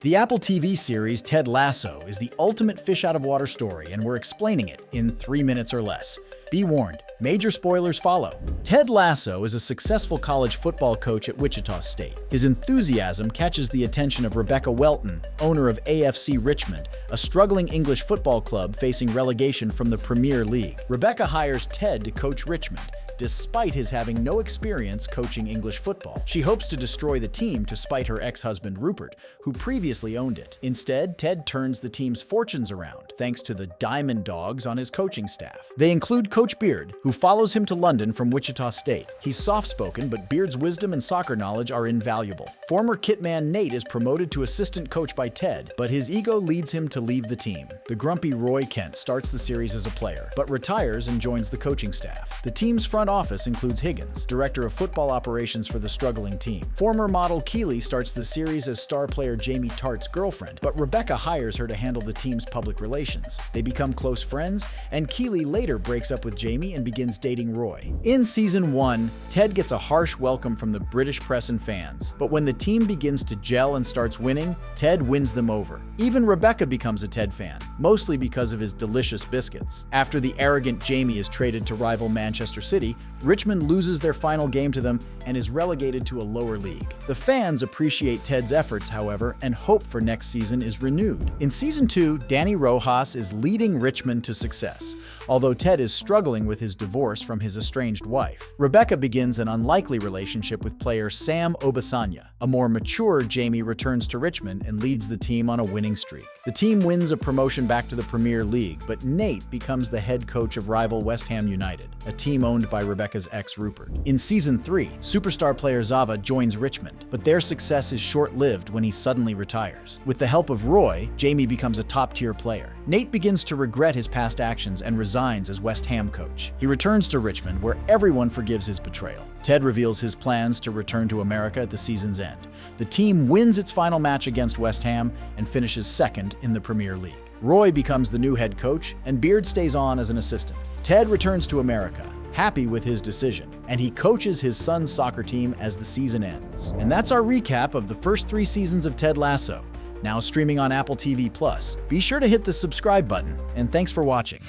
The Apple TV series Ted Lasso is the ultimate fish-out-of-water story, and we're explaining it in 3 minutes or less. Be warned, major spoilers follow. Ted Lasso is a successful college football coach at Wichita State. His enthusiasm catches the attention of Rebecca Welton, owner of AFC Richmond, a struggling English football club facing relegation from the Premier League. Rebecca hires Ted to coach Richmond, despite his having no experience coaching English football. She hopes to destroy the team to spite her ex-husband Rupert, who previously owned it. Instead, Ted turns the team's fortunes around, thanks to the Diamond Dogs on his coaching staff. They include Coach Beard, who follows him to London from Wichita State. He's soft-spoken, but Beard's wisdom and soccer knowledge are invaluable. Former Kitman Nate is promoted to assistant coach by Ted, but his ego leads him to leave the team. The grumpy Roy Kent starts the series as a player, but retires and joins the coaching staff. The team's front office includes Higgins, director of football operations for the struggling team. Former model Keeley starts the series as star player Jamie Tartt's girlfriend, but Rebecca hires her to handle the team's public relations. They become close friends, and Keeley later breaks up with Jamie and begins dating Roy. In Season 1, Ted gets a harsh welcome from the British press and fans, but when the team begins to gel and starts winning, Ted wins them over. Even Rebecca becomes a Ted fan, mostly because of his delicious biscuits. After the arrogant Jamie is traded to rival Manchester City, Richmond loses their final game to them and is relegated to a lower league. The fans appreciate Ted's efforts, however, and hope for next season is renewed. In Season 2, Danny Rojas is leading Richmond to success, although Ted is struggling with his divorce from his estranged wife. Rebecca begins an unlikely relationship with player Sam Obasanya. A more mature Jamie returns to Richmond and leads the team on a winning streak. The team wins a promotion back to the Premier League, but Nate becomes the head coach of rival West Ham United, a team owned by Rebecca's ex Rupert. In Season 3, superstar player Zava joins Richmond, but their success is short-lived when he suddenly retires. With the help of Roy, Jamie becomes a top-tier player. Nate begins to regret his past actions and resigns as West Ham coach. He returns to Richmond, where everyone forgives his betrayal. Ted reveals his plans to return to America at the season's end. The team wins its final match against West Ham and finishes second in the Premier League. Roy becomes the new head coach, and Beard stays on as an assistant. Ted returns to America, happy with his decision, and he coaches his son's soccer team as the season ends. And that's our recap of the first 3 seasons of Ted Lasso, now streaming on Apple TV+. Be sure to hit the subscribe button, and thanks for watching.